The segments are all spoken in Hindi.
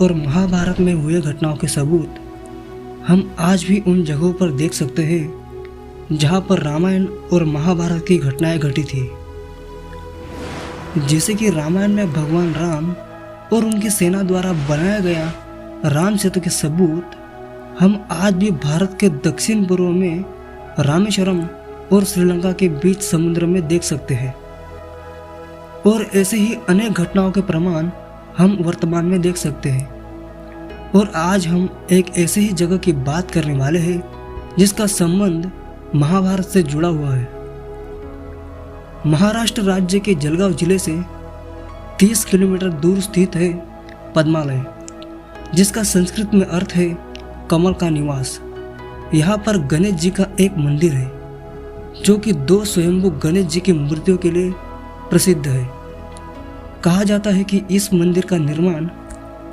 और महाभारत में हुए घटनाओं के सबूत हम आज भी उन जगहों पर देख सकते हैं जहां पर रामायण और महाभारत की घटनाएं घटी थी। जैसे कि रामायण में भगवान राम और उनकी सेना द्वारा बनाया गया राम सेतु के सबूत हम आज भी भारत के दक्षिण पूर्व में रामेश्वरम और श्रीलंका के बीच समुद्र में देख सकते हैं। और ऐसे ही अनेक घटनाओं के प्रमाण हम वर्तमान में देख सकते हैं। और आज हम एक ऐसे ही जगह की बात करने वाले हैं जिसका संबंध महाभारत से जुड़ा हुआ है। महाराष्ट्र राज्य के जलगांव जिले से 30 किलोमीटर दूर स्थित है पद्मालय, जिसका संस्कृत में अर्थ है कमल का निवास। यहाँ पर गणेश जी का एक मंदिर है जो कि 2 स्वयंभू गणेश जी की मूर्तियों के लिए प्रसिद्ध है। कहा जाता है कि इस मंदिर का निर्माण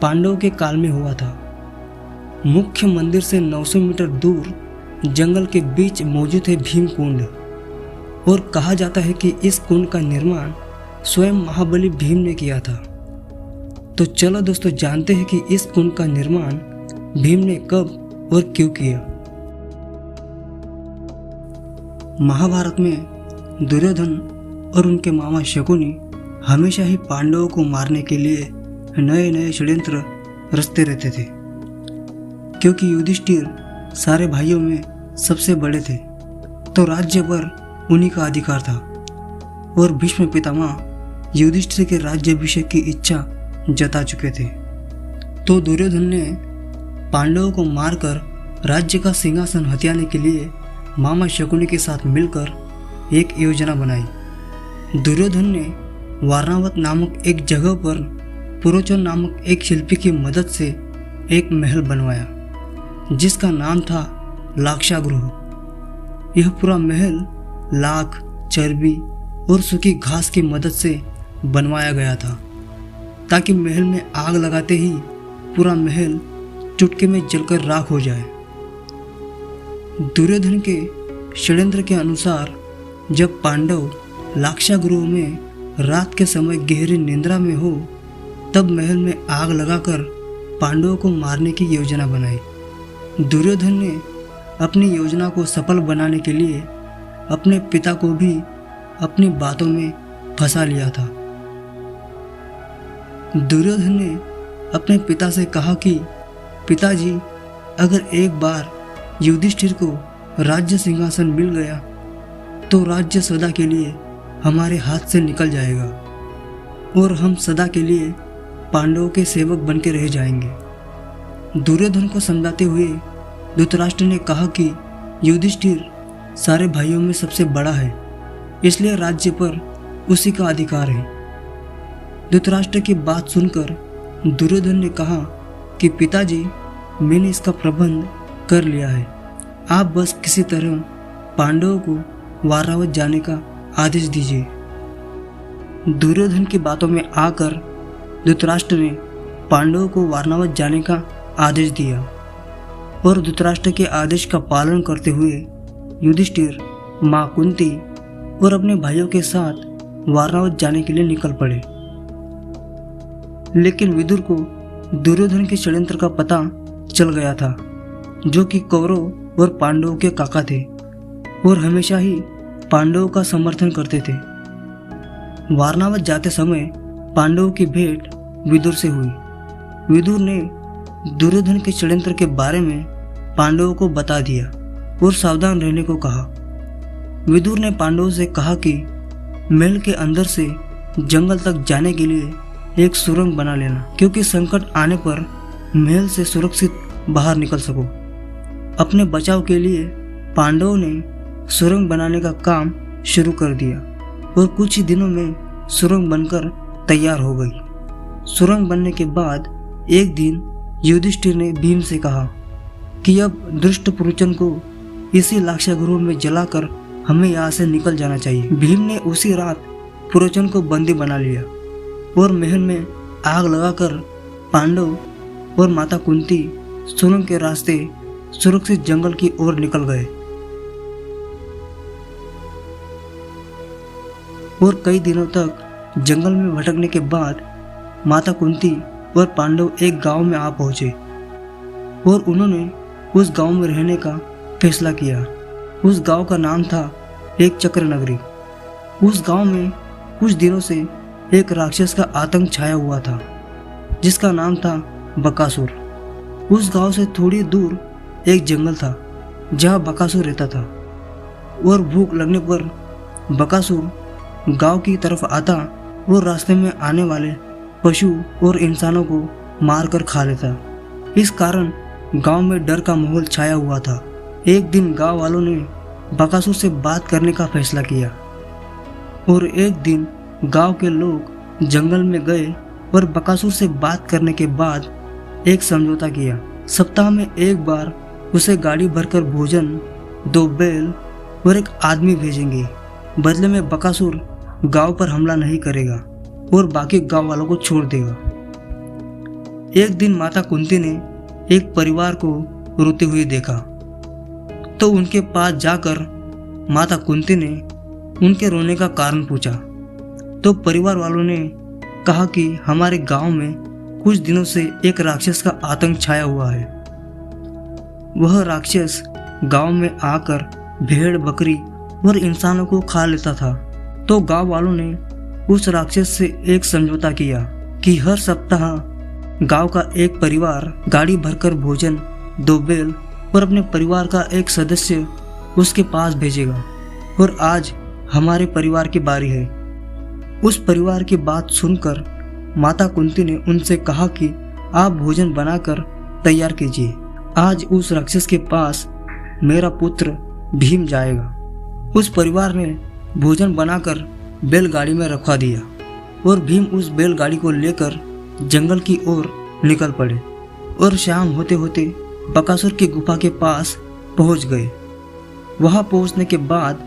पांडवों के काल में हुआ था। मुख्य मंदिर से 900 मीटर दूर जंगल के बीच मौजूद है भीम कुंड, और कहा जाता है कि इस कुंड का निर्माण स्वयं महाबली भीम ने किया था। तो चलो दोस्तों, जानते हैं कि इस कुंड का निर्माण भीम ने कब और क्यों किया। महाभारत में दुर्योधन और उनके मामा शकुनी हमेशा ही पांडवों को मारने के लिए नए नए षड्यंत्र रचते रहते थे, क्योंकि युधिष्ठिर सारे भाइयों में सबसे बड़े थे तो राज्य पर उन्हीं का अधिकार था। और भीष्म पितामह युधिष्ठिर के राज्याभिषेक की इच्छा जता चुके थे। तो दुर्योधन ने पांडवों को मारकर राज्य का सिंहासन हथियाने के लिए मामा शकुनी के साथ मिलकर एक योजना बनाई। दुर्योधन ने वारणावत नामक एक जगह पर पुरोचन नामक एक शिल्पी की मदद से एक महल बनवाया जिसका नाम था लाक्षागृह। यह पूरा महल लाख, चर्बी और सूखी घास की मदद से बनवाया गया था ताकि महल में आग लगाते ही पूरा महल चुटकी में जलकर राख हो जाए। दुर्योधन के षड्यंत्र के अनुसार जब पांडव लाक्षागृह में रात के समय गहरी निद्रा में हो तब महल में आग लगाकर पांडवों को मारने की योजना बनाई। दुर्योधन ने अपनी योजना को सफल बनाने के लिए अपने पिता को भी अपनी बातों में फंसा लिया था। दुर्योधन ने अपने पिता से कहा कि पिताजी, अगर एक बार युधिष्ठिर को राज्य सिंहासन मिल गया तो राज्य सदा के लिए हमारे हाथ से निकल जाएगा और हम सदा के लिए पांडवों के सेवक बन के रह जाएंगे। दुर्योधन को समझाते हुए धृतराष्ट्र ने कहा कि युधिष्ठिर सारे भाइयों में सबसे बड़ा है, इसलिए राज्य पर उसी का अधिकार है। धृतराष्ट्र की बात सुनकर दुर्योधन ने कहा कि पिताजी, मैंने इसका प्रबंध कर लिया है, आप बस किसी तरह पांडवों को वारावत जाने का आदेश दीजिए। दुर्योधन की बातों में आकर धृतराष्ट्र ने पांडवों को वारणावत जाने का आदेश दिया और धृतराष्ट्र के आदेश का पालन करते हुए युधिष्ठिर, मां कुंती और अपने भाइयों के साथ वारणावत जाने के लिए निकल पड़े। लेकिन विदुर को दुर्योधन के षड्यंत्र का पता चल गया था, जो कि कौरव और पांडवों के काका थे और हमेशा ही पांडवों का समर्थन करते थे। वारणावत जाते समय पांडवों की भेंट विदुर से हुई। विदुर ने दुर्योधन के षड्यंत्र के बारे में पांडवों को बता दिया और सावधान रहने को कहा। विदुर ने पांडवों से कहा कि महल के अंदर से जंगल तक जाने के लिए एक सुरंग बना लेना, क्योंकि संकट आने पर महल से सुरक्षित बाहर निकल सको। अपने बचाव के लिए पांडवों ने सुरंग बनाने का काम शुरू कर दिया और कुछ ही दिनों में सुरंग बनकर तैयार हो गई। सुरंग बनने के बाद एक दिन युधिष्ठिर ने भीम से कहा कि अब दुष्ट पुरोचन को इसी लाक्षागृह में जलाकर हमें यहाँ से निकल जाना चाहिए। भीम ने उसी रात पुरोचन को बंदी बना लिया और महल में आग लगाकर पांडव और माता कुंती सुरंग के रास्ते सुरक्षित जंगल की ओर निकल गए। और कई दिनों तक जंगल में भटकने के बाद माता कुंती और पांडव एक गांव में आ पहुंचे और उन्होंने उस गांव में रहने का फैसला किया। उस गांव का नाम था एक चक्र नगरी। उस गांव में कुछ दिनों से एक राक्षस का आतंक छाया हुआ था जिसका नाम था बकासुर। उस गांव से थोड़ी दूर एक जंगल था जहां बकासुर रहता था और भूख लगने पर बकासुर गांव की तरफ आता और रास्ते में आने वाले पशु और इंसानों को मारकर खा लेता। इस कारण गांव में डर का माहौल छाया हुआ था। एक दिन गांव वालों ने बकासुर से बात करने का फैसला किया और एक दिन गांव के लोग जंगल में गए और बकासुर से बात करने के बाद एक समझौता किया। सप्ताह में एक बार उसे गाड़ी भरकर भोजन, 2 बैल और एक आदमी भेजेंगे। बदले में बकासुर गांव पर हमला नहीं करेगा और बाकी गांव वालों को छोड़ देगा। एक दिन माता कुंती ने एक परिवार को रोते हुए देखा तो उनके पास जाकर माता कुंती ने उनके रोने का कारण पूछा। तो परिवार वालों ने कहा कि हमारे गांव में कुछ दिनों से एक राक्षस का आतंक छाया हुआ है। वह राक्षस गांव में आकर भेड़, बकरी और इंसानों को खा लेता था। तो गांव वालों ने उस राक्षस से एक समझौता किया कि हर सप्ताह गांव का एक परिवार गाड़ी भरकर भोजन, 2 बैल और अपने परिवार का एक सदस्य उसके पास भेजेगा। और आज हमारे परिवार की बारी है। उस परिवार की बात सुनकर माता कुंती ने उनसे कहा कि आप भोजन बनाकर तैयार कीजिए। आज उस राक्षस के पास मेरा पुत्र भीम जाएगा। उस परिवार ने भोजन बनाकर बैलगाड़ी में रखवा दिया और भीम उस बैलगाड़ी को लेकर जंगल की ओर निकल पड़े और शाम होते होते बकासुर की गुफा के पास पहुंच गए। वहां पहुंचने के बाद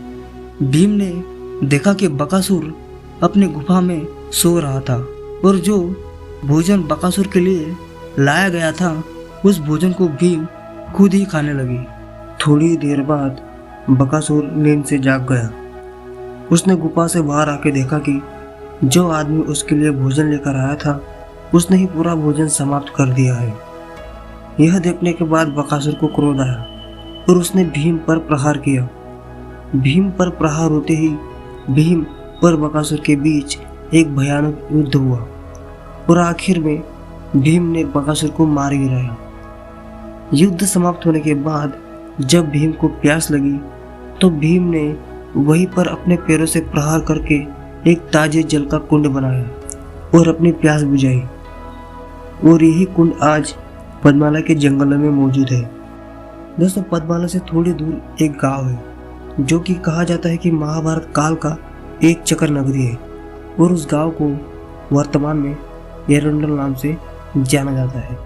भीम ने देखा कि बकासुर अपनी गुफा में सो रहा था और जो भोजन बकासुर के लिए लाया गया था उस भोजन को भीम खुद ही खाने लगी। थोड़ी देर बाद बकासुर नींद से जाग गया। उसने गुफा से बाहर आके देखा कि जो आदमी उसके लिए भोजन लेकर आया था उसने ही पूरा भोजन समाप्त कर दिया है। यह देखने के बाद बकासुर को क्रोध आया और उसने भीम पर प्रहार किया। भीम पर प्रहार होते ही भीम और बकासुर के बीच एक भयानक युद्ध हुआ और आखिर में भीम ने बकासुर को मार गिराया। युद्ध समाप्त होने के बाद जब भीम को प्यास लगी तो भीम ने वहीं पर अपने पैरों से प्रहार करके एक ताजे जल का कुंड बनाया और अपनी प्यास बुझाई। और यही कुंड आज पद्माला के जंगलों में मौजूद है। दोस्तों, पद्माला से थोड़ी दूर एक गांव है जो कि कहा जाता है कि महाभारत काल का एक चक्र नगरी है और उस गांव को वर्तमान में एरंडल नाम से जाना जाता है।